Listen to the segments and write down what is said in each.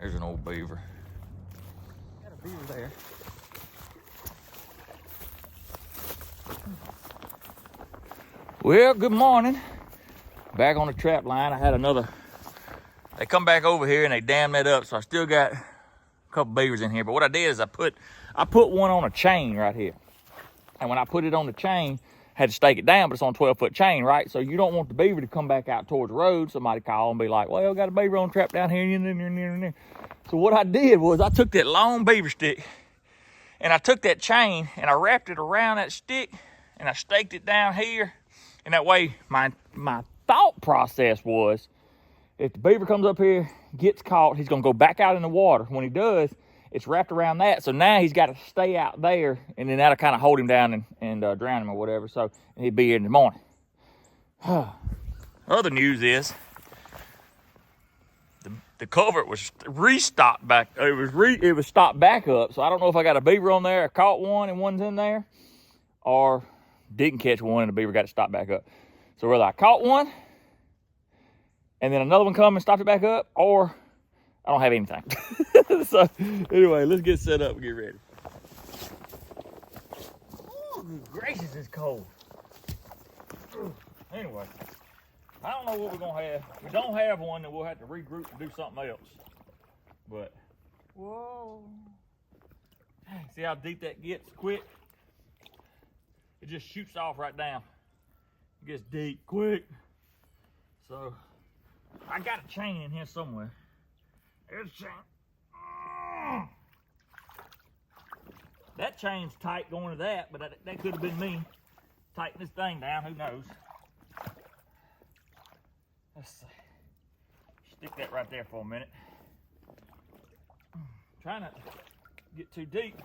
There's an old beaver. Got a beaver there. Well, good morning. Back on the trap line. I had another. They come back over here and they dammed that up, so I still got a couple beavers in here. But what I did is I put one on a chain right here. And when I put it on the chain, I had to stake it down, but it's on a 12-foot chain, right? So you don't want the beaver to come back out towards the road. Somebody call and be like, well, got a beaver on the trap down here. So what I did was I took that long beaver stick and I took that chain and I wrapped it around that stick and I staked it down here. And that way my thought process was, if the beaver comes up here, gets caught, he's gonna go back out in the water. When he does, it's wrapped around that. So now he's got to stay out there, and then that'll kind of hold him down and drown him or whatever. So he'll be here in the morning. Other news is the culvert was restocked back. It was stopped back up. So I don't know if I got a beaver on there, I caught one and one's in there, or didn't catch one and the beaver got it stopped back up. So whether I caught one and then another one come and stopped it back up, or I don't have anything. So anyway, let's get set up and get ready. Oh, gracious, it's cold. Anyway, I don't know what we're gonna have. If we don't have one, then we'll have to regroup and do something else. But whoa, see how deep that gets quick? It just shoots off right down. It gets deep quick. So I got a chain in here somewhere. There's a chain. That chain's tight going to that, but that could have been me tightening this thing down. Who knows? Let's see. Stick that right there for a minute. Trying not to get too deep.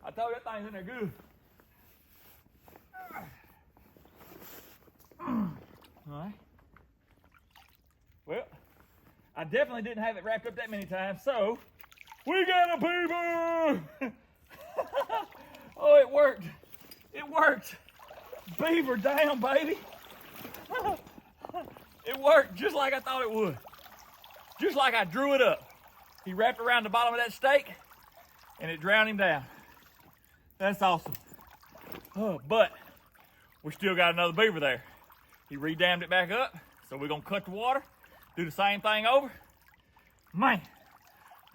I told you that thing's in there good. Alright. Well, I definitely didn't have it wrapped up that many times, so we got a beaver! Oh, it worked. It worked. Beaver down, baby. It worked just like I thought it would. Just like I drew it up. He wrapped around the bottom of that stake and it drowned him down. That's awesome. Oh, but we still got another beaver there. He redammed it back up, so we're gonna cut the water, do the same thing over. Man,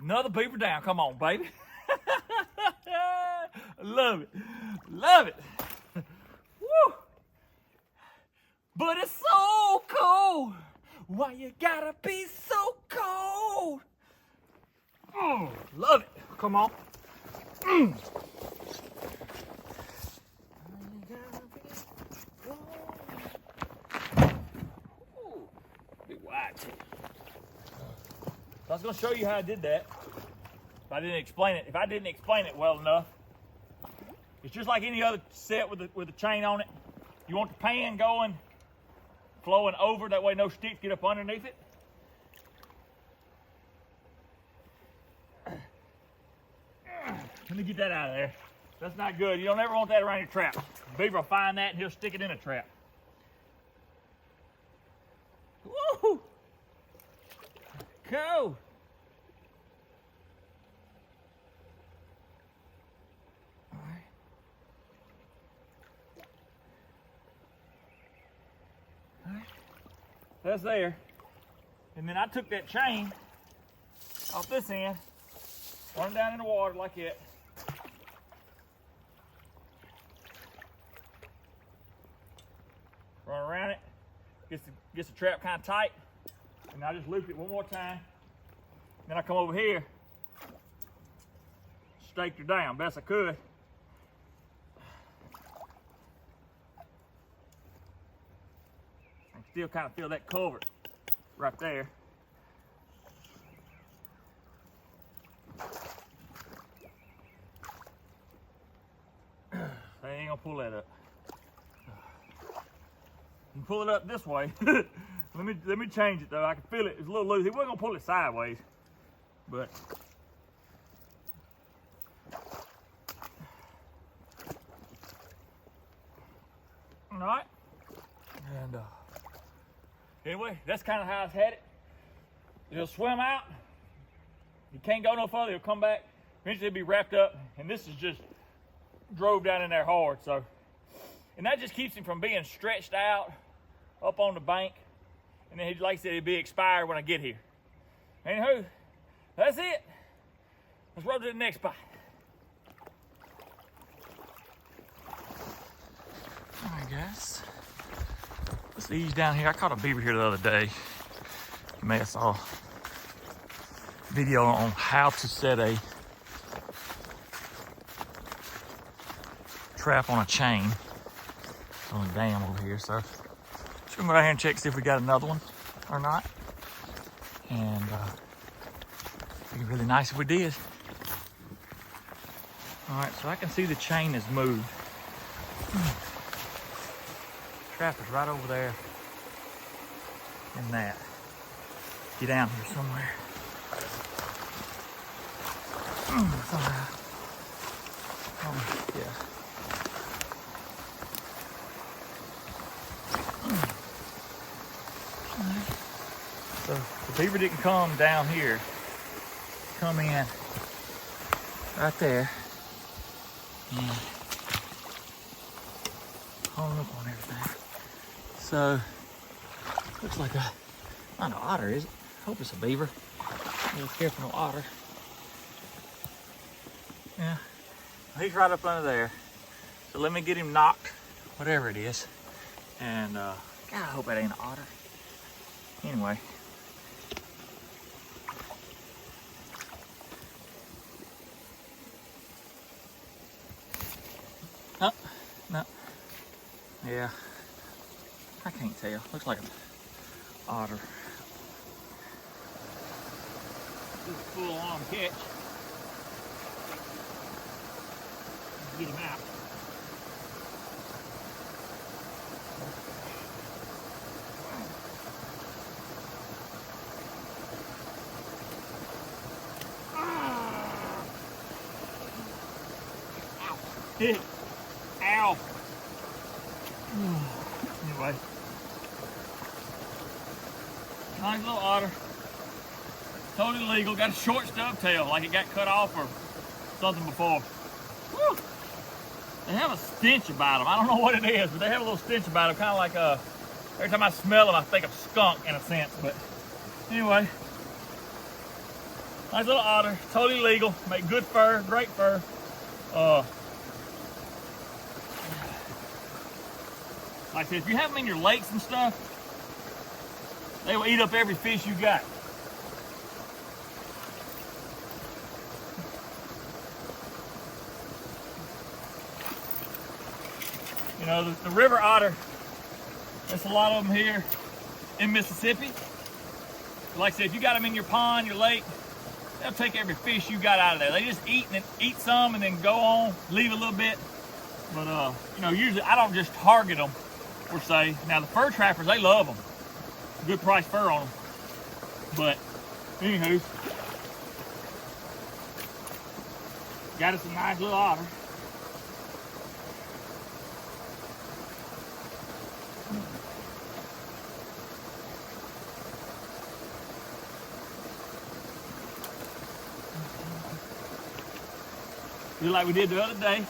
another beaver down. Come on, baby. Love it. Love it. Woo. But it's so cold. Why you gotta be so cold? Oh, love it. Come on. Ooh, big wide too. So I was gonna show you how I did that. If I didn't explain it well enough. It's just like any other set with the chain on it. You want the pan going, flowing over, that way no sticks get up underneath it. Let me get that out of there. That's not good. You don't ever want that around your trap. The beaver will find that and he'll stick it in a trap. Woo! Cool. All right. All right. That's there. And then I took that chain off this end, run it down in the water like that. Run around it, gets the trap kind of tight, and I just loop it one more time. Then I come over here, staked her down best I could. I can still kind of feel that culvert right there. I ain't gonna pull that up. You can pull it up this way. let me change it though. I can feel it. It's a little loose. He wasn't gonna pull it sideways, but All right. And anyway, that's kind of how it's headed. It'll swim out. You can't go no further. It'll come back. Eventually, it'll be wrapped up. And this is just drove down in there hard. So, and that just keeps him from being stretched out up on the bank. And then, like I said, it'll be expired when I get here. Anywho, that's it. Let's roll to the next spot. All right, guys. Let's ease down here. I caught a beaver here the other day. You may have saw a video on how to set a trap on a chain on a dam over here. So just gonna go down here and check, see if we got another one or not. And it'd be really nice if we did. All right, so I can see the chain has moved. Trap is right over there in that. Get down here somewhere. It's all right. Yeah. So the beaver didn't come down here. Come in right there. And hung up on everything. So looks like not an otter, is it? I hope it's a beaver. Be careful, no otter. Yeah, he's right up under there. So let me get him knocked, whatever it is. And God, I hope that ain't an otter. Anyway. Oh, no. Yeah. I can't tell. Looks like an otter. This is a full-on catch. Get him out. Ow. Ow. Anyway. Nice little otter. Totally legal. Got a short stub tail, like it got cut off or something before. Woo. They have a stench about them. I don't know what it is, but they have a little stench about them. Kind of like every time I smell them, I think of skunk in a sense. But anyway, nice little otter. Totally legal. Make good fur, great fur. Like I said, if you have them in your lakes and stuff, they will eat up every fish you got. You know, the river otter, there's a lot of them here in Mississippi. Like I said, if you got them in your pond, your lake, they'll take every fish you got out of there. They just eat some and then go on, leave a little bit. But, you know, usually I don't just target them, per se. Now, the fur trappers, they love them. Good price fur on them. But, anywho, got us a nice little otter. Do like we did the other day.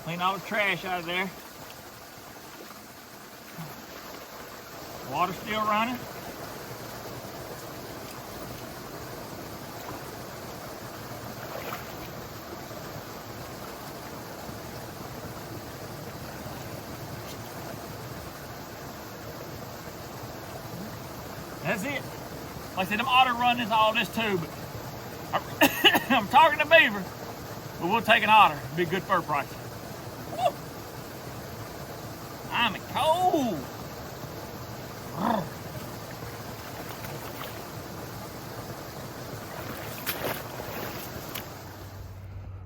Clean all the trash out of there. Water's still running. That's it. Like I said, them otter run this all this too, but I'm talking to beaver, but we'll take an otter. Be a good fur price. Woo! I'm cold.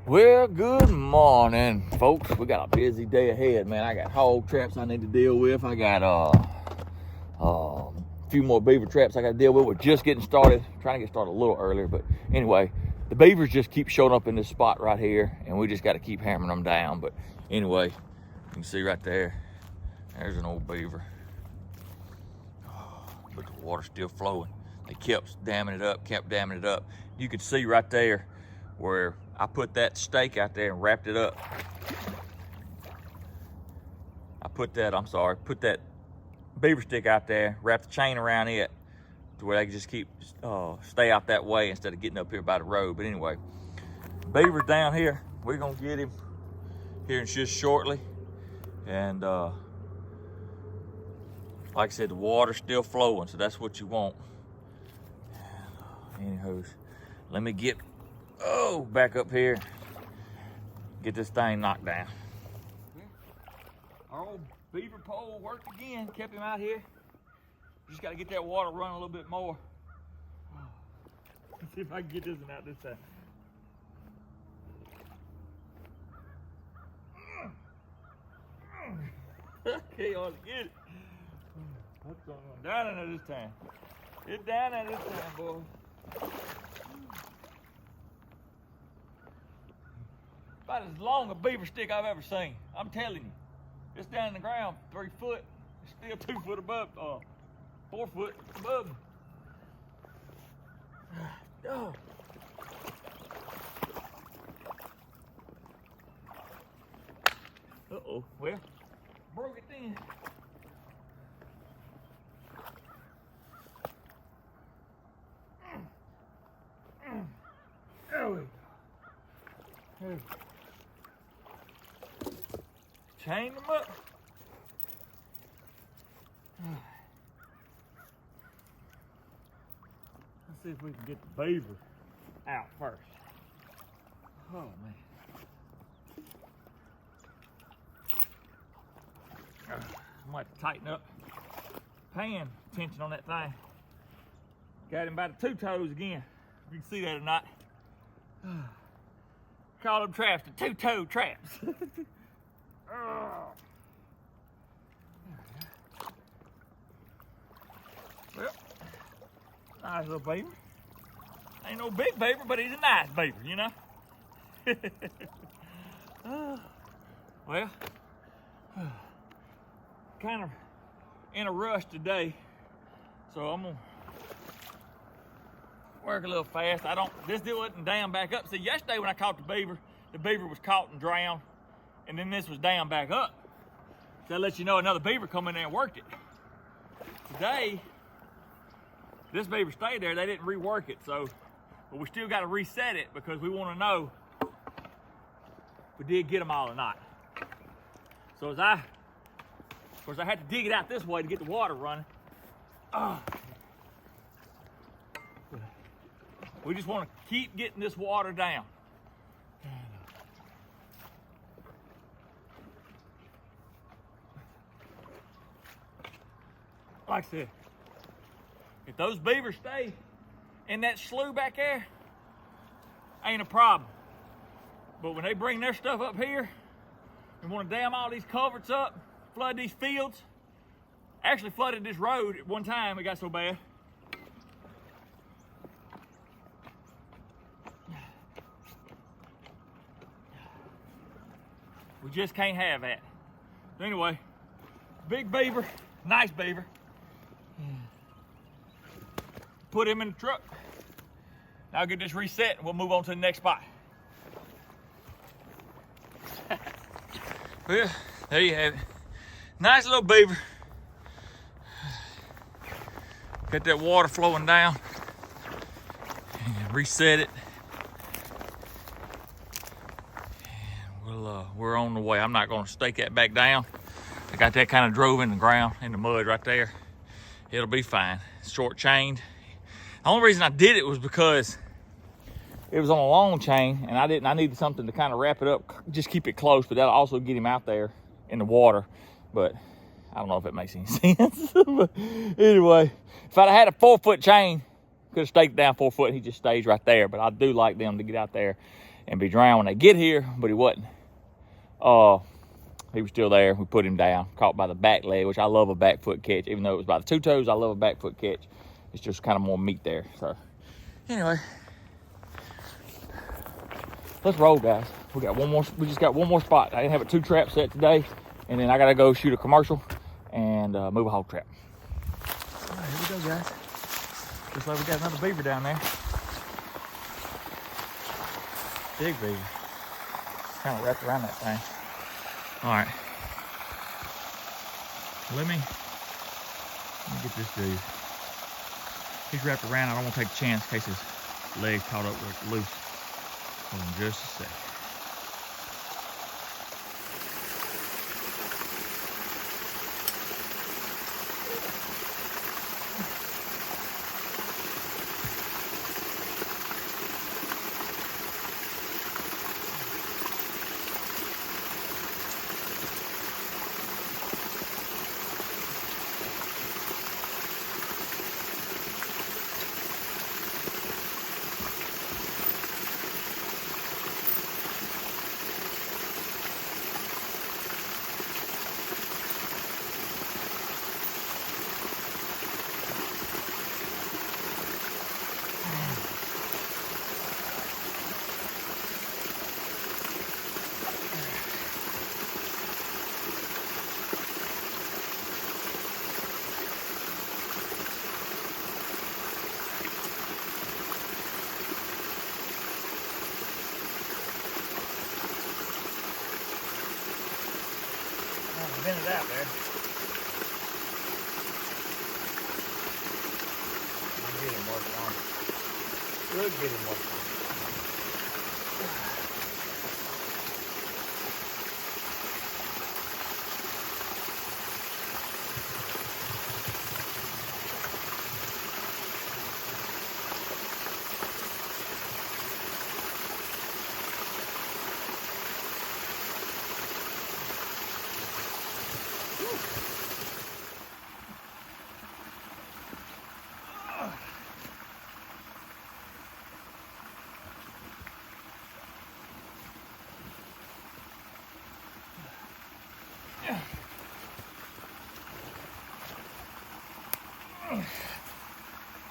Well, good morning, folks. We got a busy day ahead, man. I got hog traps I need to deal with. I got a few more beaver traps I got to deal with. We're just getting started. Trying to get started a little earlier, but anyway, the beavers just keep showing up in this spot right here, and we just got to keep hammering them down. But anyway, You can see right there, there's an old beaver. But the water's still flowing. They kept damming it up, kept damming it up. You could see right there where I put that stake out there and wrapped it up. Put that beaver stick out there, wrap the chain around it to where they can just keep, stay out that way instead of getting up here by the road. But anyway, beaver's down here. We're gonna get him here in just shortly. And like I said, the water's still flowing, so that's what you want. Anywho, let me get, back up here, get this thing knocked down. Our old beaver pole worked again, kept him out here. Just gotta get that water running a little bit more. Let's see if I can get this one out this time. Okay, I'll get it. What's going on? Down in there this time. Get down there this time, boy. About as long a beaver stick I've ever seen. I'm telling you. It's down in the ground 3 foot. It's still 2 foot above, 4 foot above. Oh. Uh-oh, well, broke it then. There we go. Chain them up. Let's see if we can get the beaver out first. Oh man. I might have to tighten up pan tension on that thing. Got him by the 2 toes again. You can see that or not. Call them traps the 2-toe traps. Well, nice little beaver. Ain't no big beaver, but he's a nice beaver, you know? Well, kind of in a rush today, so I'm gonna work a little fast. This deal wasn't down back up. See, yesterday when I caught the beaver was caught and drowned, and then this was down back up. So that lets you know another beaver come in there and worked it. Today, this beaver stayed there. They didn't rework it, so, but we still got to reset it because we want to know if we did get them all or not. So of course I had to dig it out this way to get the water running. We just want to keep getting this water down. Like I said, if those beavers stay in that slough back there, ain't a problem. But when they bring their stuff up here, we want to dam all these culverts up, flood these fields. Actually flooded this road at one time, it got so bad. We just can't have that. So anyway, big beaver, nice beaver. Put him in the truck. Now I'll get this reset and we'll move on to the next spot. Well, there you have it. Nice little beaver. Got that water flowing down. And reset it. And we're on the way. I'm not gonna stake that back down. I got that kind of drove in the ground, in the mud right there. It'll be fine. Short chained. The only reason I did it was because it was on a long chain and I needed something to kind of wrap it up, just keep it close, but that'll also get him out there in the water. But I don't know if it makes any sense. But anyway, if I'd had a 4-foot chain, could have staked down 4 foot, he just stays right there. But I do like them to get out there and be drowned when they get here, but he wasn't. He was still there. We put him down, caught by the back leg, which I love a back foot catch. Even though it was by the 2 toes, I love a back foot catch. It's just kind of more meat there. So anyway, let's roll, guys. We just got one more spot. I didn't have a 2 trap set today, and then I gotta go shoot a commercial and move a hog trap. All right, here we go, guys. Looks like we got another beaver down there. Big beaver. Kind of wrapped around that thing. All right. Let me get this dude. He's wrapped around. I don't want to take a chance in case his legs caught up with loose. Hold on just a sec. Minute out there. I'll get him worked on. We'll get him worked on.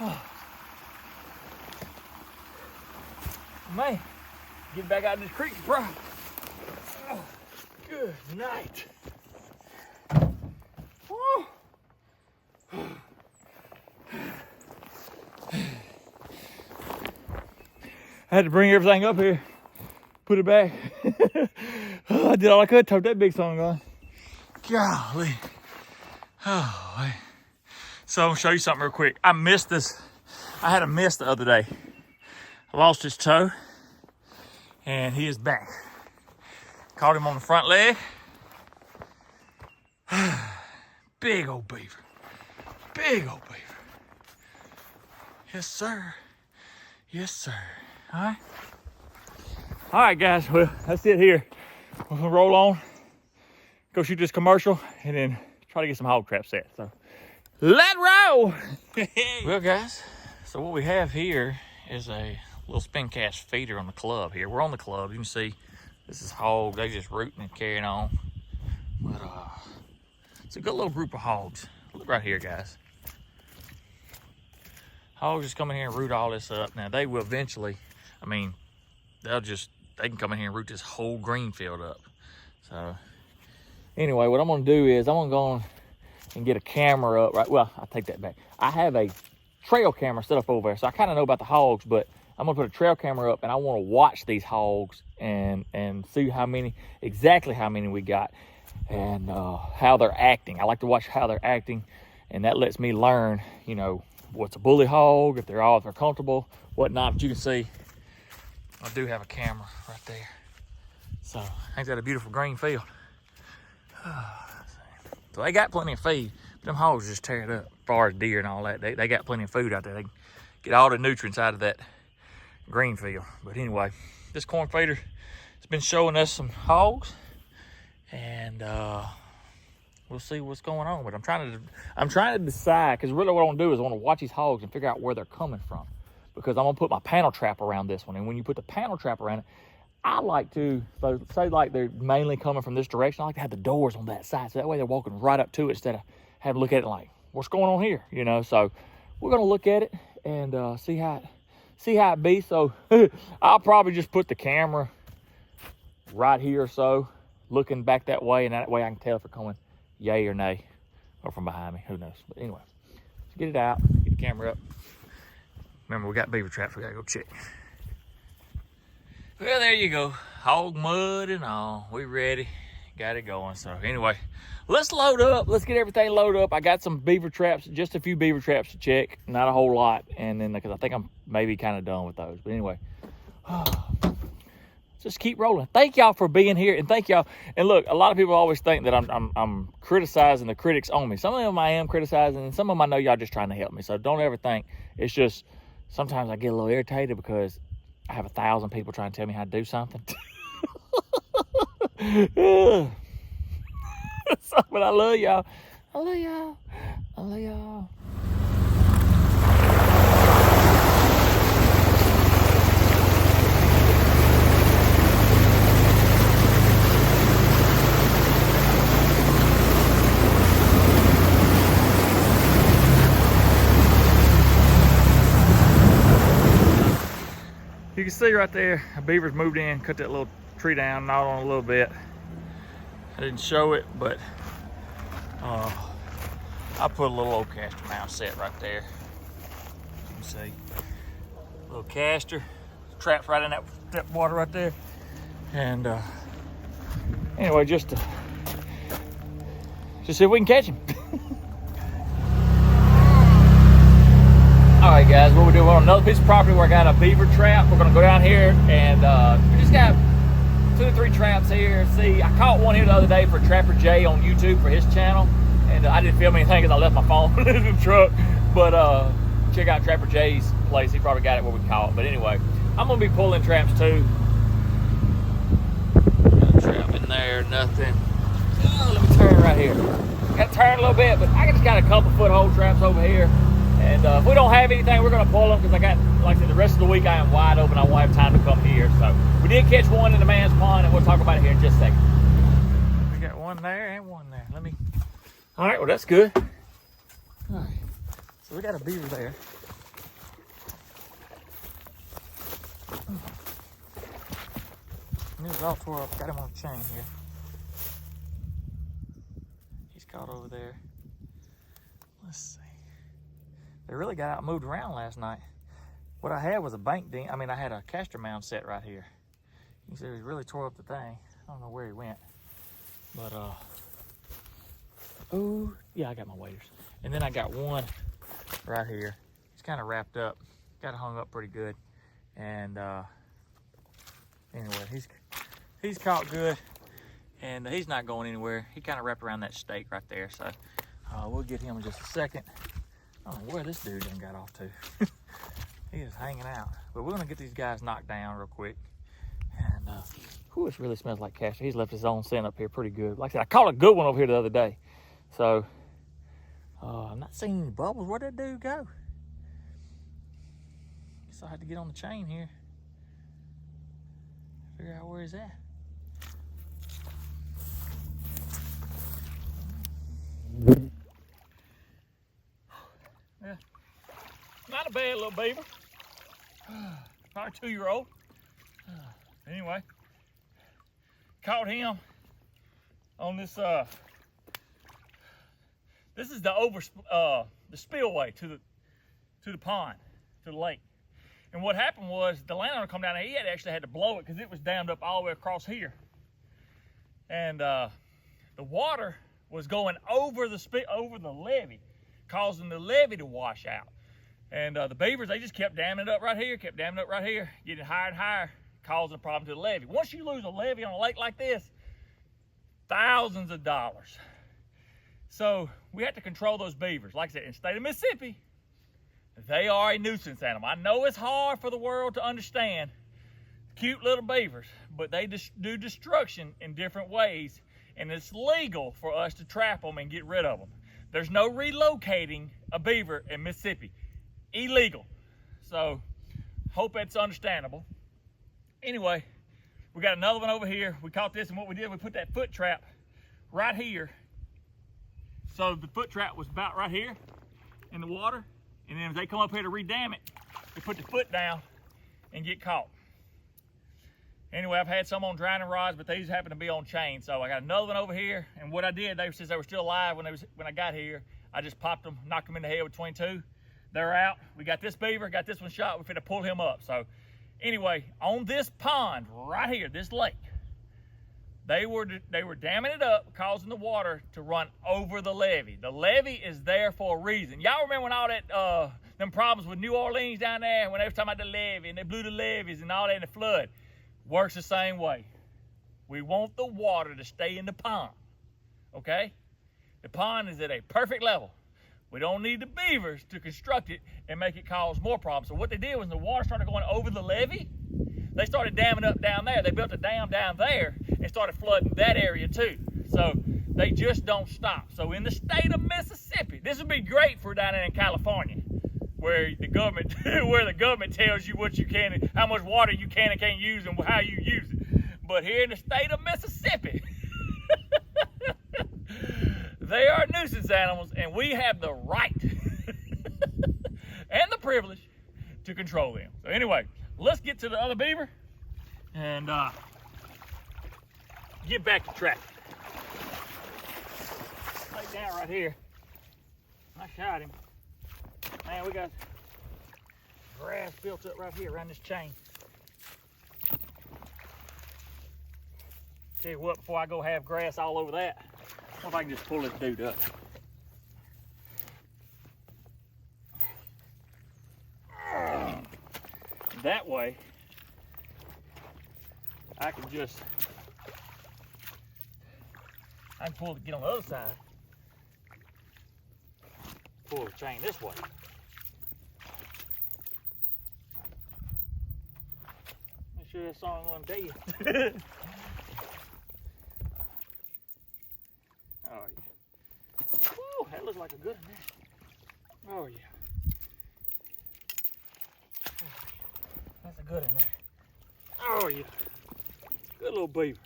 Oh. Man, get back out of this creek, bro. Oh, good night. Woo. I had to bring everything up here, put it back. Oh, I did all I could, tote that big song on. Golly. Oh, man. So I'm gonna show you something real quick. I missed this. I had a miss the other day. I lost his toe, and he is back. Caught him on the front leg. Big old beaver. Big old beaver. Yes, sir. Yes, sir. All right. All right, guys. Well, that's it here. We're gonna roll on, go shoot this commercial, and then try to get some hog traps set. So, let roll. Well, guys, so what we have here is a little spin cast feeder on the club here. We're on the club. You can see this is hogs. They just rooting and carrying on. But it's a good little group of hogs. Look right here, guys. Hogs just come in here and root all this up. Now they will eventually, I mean, they can come in here and root this whole green field up. So anyway, what I'm gonna do is I'm gonna go and get a camera up, right? Well, I take that back. I have a trail camera set up over there, so I kind of know about the hogs, but I'm gonna put a trail camera up and I wanna watch these hogs and see exactly how many we got and how they're acting. I like to watch how they're acting, and that lets me learn, you know, what's a bully hog, if they're comfortable, whatnot. But you can see, I do have a camera right there. So, ain't that a beautiful green field? So they got plenty of feed. Them hogs just tear it up as far as deer and all that. They got plenty of food out there. They can get all the nutrients out of that green field. But anyway, this corn feeder has been showing us some hogs, and we'll see what's going on. But I'm trying to decide, because really what I want to do is I want to watch these hogs and figure out where they're coming from, because I'm gonna put my panel trap around this one. And when you put the panel trap around it, I like to, so say like they're mainly coming from this direction, I like to have the doors on that side, so that way they're walking right up to it instead of having to look at it like, what's going on here, you know? So we're gonna look at it and see how it be. So I'll probably just put the camera right here or so, looking back that way, and that way I can tell if they're coming yay or nay, or from behind me, who knows. But anyway, let's get it out, get the camera up. Remember, we got beaver traps we gotta go check. Well, there you go, hog mud and all, we ready, got it going. So anyway, let's load up, let's get everything loaded up. I got some beaver traps, just a few beaver traps to check, not a whole lot, and then because I think I'm maybe kind of done with those. But anyway, just keep rolling. Thank y'all for being here, and thank y'all. And look, a lot of people always think that I'm criticizing the critics on me. Some of them I am criticizing, and some of them I know y'all just trying to help me. So don't ever think it's just, sometimes I get a little irritated because I have 1,000 people trying to tell me how to do something. But I love y'all. I love y'all. I love y'all. You can see right there, a beaver's moved in, cut that little tree down, gnawed on a little bit. I didn't show it, but I put a little old castor mound set right there. You can see, little castor, traps right in that water right there. And anyway, just to see if we can catch him. All right, guys, what we're doing, we're on another piece of property where I got a beaver trap. We're gonna go down here and we just got 2 or 3 traps here. See, I caught one here the other day for Trapper Jay on YouTube for his channel, and I didn't film anything because I left my phone in the truck. But check out Trapper Jay's place. He probably got it where we caught. But anyway, I'm gonna be pulling traps too. Got a trap in there, nothing. Oh, let me turn right here. Got to turn a little bit, but I just got a couple foothold traps over here. And if we don't have anything, we're going to pull them because I got, like I said, the rest of the week I am wide open. I won't have time to come here. So we did catch one in the man's pond, and we'll talk about it here in just a second. We got one there and one there. Let me. All right, well, that's good. All right, so we got a beaver there. He was all tore up. Got him on a chain here. He's caught over there. Let's see. They really got out and moved around last night. What I had was a bank ding. I mean, I had a castor mound set right here. You can see he really tore up the thing. I don't know where he went. But, oh, yeah, I got my waders. And then I got one right here. He's kind of wrapped up. Got it hung up pretty good. And, anyway, he's caught good. And he's not going anywhere. He kind of wrapped around that stake right there. So, we'll get him in just a second. I don't know where this dude done got off to. He is hanging out. But we're gonna get these guys knocked down real quick. And whew, it really smells like castor. He's left his own scent up here pretty good. Like I said, I caught a good one over here the other day. So I'm not seeing any bubbles. Where'd that dude go? Guess I had to get on the chain here. Figure out where he's at. Yeah, not a bad little beaver. Probably 2-year-old. Anyway, caught him on this. This is the spillway to the pond, to the lake. And what happened was the landowner come down there. He actually had to blow it because it was dammed up all the way across here. And the water was going over the levee, causing the levee to wash out. And the beavers, they just kept damming it up right here, getting higher and higher, causing a problem to the levee. Once you lose a levee on a lake like this, thousands of dollars. So we have to control those beavers. Like I said, in the state of Mississippi, they are a nuisance animal. I know it's hard for the world to understand cute little beavers, but they do destruction in different ways, and it's legal for us to trap them and get rid of them. There's no relocating a beaver in Mississippi. Illegal. So, hope that's understandable. Anyway, we got another one over here. We caught this, and what we did, we put that foot trap right here. So the foot trap was about right here in the water, and then if they come up here to redam it, they put the foot down and get caught. Anyway, I've had some on drowning rods, but these happen to be on chain. So I got another one over here. And what I did, since they were still alive when I got here, I just popped them, knocked them in the head with 22. They're out. We got this beaver, got this one shot. We're finna pull him up. So anyway, on this pond right here, this lake, they were damming it up, causing the water to run over the levee. The levee is there for a reason. Y'all remember when all that them problems with New Orleans down there, when they was talking about the levee and they blew the levees and all that in the flood? Works the same way. We want the water to stay in the pond, okay? The pond is at a perfect level. We don't need the beavers to construct it and make it cause more problems. So what they did was, when the water started going over the levee, they started damming up down there. They built a dam down there and started flooding that area too. So they just don't stop. So in the state of Mississippi, this would be great for down there in California, where the government tells you what you can and how much water you can and can't use and how you use it. But here in the state of Mississippi, they are nuisance animals, and we have the right and the privilege to control them. So anyway, let's get to the other beaver and get back to tracking. Lay down right here. I shot him. Man, we got grass built up right here around this chain. Tell you what, before I go have grass all over that, I wonder if I can just pull this dude up. That way, I can get on the other side, pull the chain this way. Make sure that song on dead. Oh yeah. Woo, that looks like a good one there. Oh yeah. That's a good one there. Oh yeah. Good little beaver.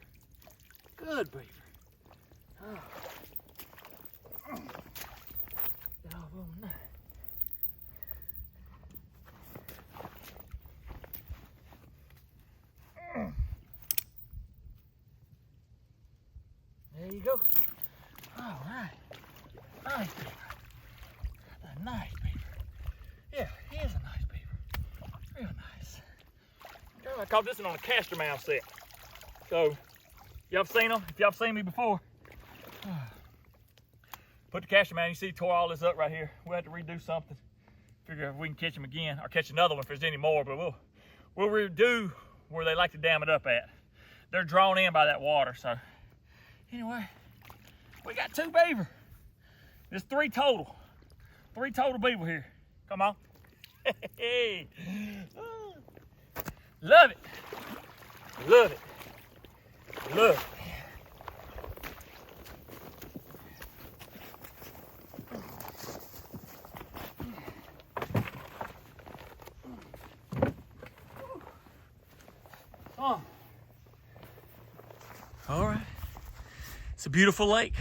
Good beaver. Oh. Get all over there. There you go. All right. Nice beaver. That's a nice beaver. Yeah, he is a nice beaver. Real nice. I caught this one on a castor mount set. So, y'all seen them? If y'all seen me before, put the castor mount. You see, tore all this up right here. We'll have to redo something. Figure if we can catch them again, or catch another one if there's any more. But we'll redo where they like to dam it up at. They're drawn in by that water. So, anyway, we got 2 beaver. There's 3 total. 3 total beaver here. Come on. Hey. Love it. Love it. Love it. Oh. All right. It's a beautiful lake.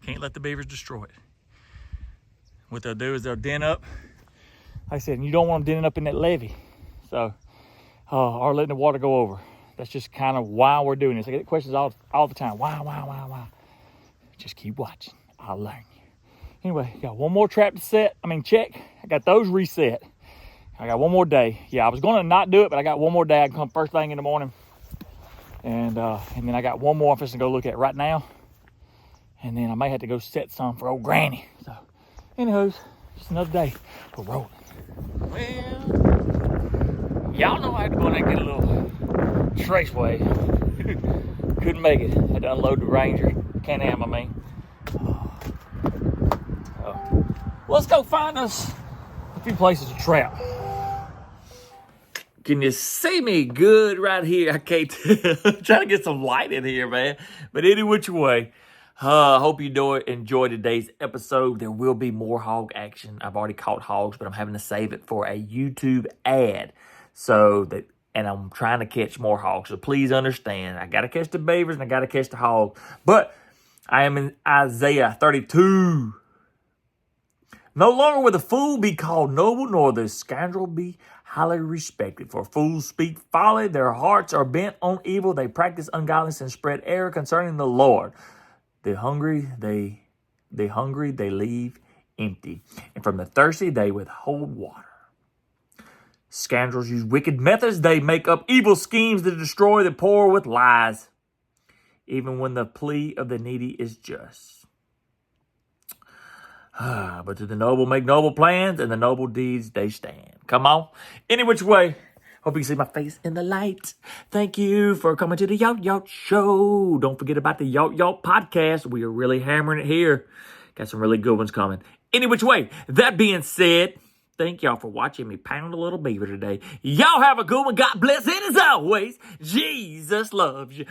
Can't let the beavers destroy it. What they'll do is they'll den up. Like I said, you don't want them denning up in that levee. So, or letting the water go over. That's just kind of why we're doing this. I get questions all the time. Why? Just keep watching. I'll learn you. Anyway, got one more trap to check. I got those reset. I got one more day. Yeah, I was going to not do it, but I got one more day. I can come first thing in the morning. And then I got one more I'm just going to go look at right now. And then I may have to go set some for old granny. So, anyways, just another day. We're rolling. Well, y'all know I had to go in there and get a little traceway. Couldn't make it. Had to unload the Ranger. Can-Am, I mean. Let's go find us a few places to trap. Can you see me good right here? I can't tell. I'm trying to get some light in here, man. But any which way, I hope you enjoy today's episode. There will be more hog action. I've already caught hogs, but I'm having to save it for a YouTube ad. And I'm trying to catch more hogs. So please understand, I got to catch the beavers and I got to catch the hogs. But I am in Isaiah 32. No longer will the fool be called noble, nor the scoundrel be highly respected. For fools speak folly, their hearts are bent on evil. They practice ungodliness and spread error concerning the Lord. The hungry they leave empty, and from the thirsty they withhold water. Scoundrels use wicked methods. They make up evil schemes to destroy the poor with lies, even when the plea of the needy is just. But to the noble make noble plans, and the noble deeds they stand. Come on. Any which way. Hope you can see my face in the light. Thank you for coming to the Yacht Yacht Show. Don't forget about the Yacht Yacht podcast. We are really hammering it here. Got some really good ones coming. Any which way. That being said, thank y'all for watching me pound a little beaver today. Y'all have a good one. God bless. And as always, Jesus loves you.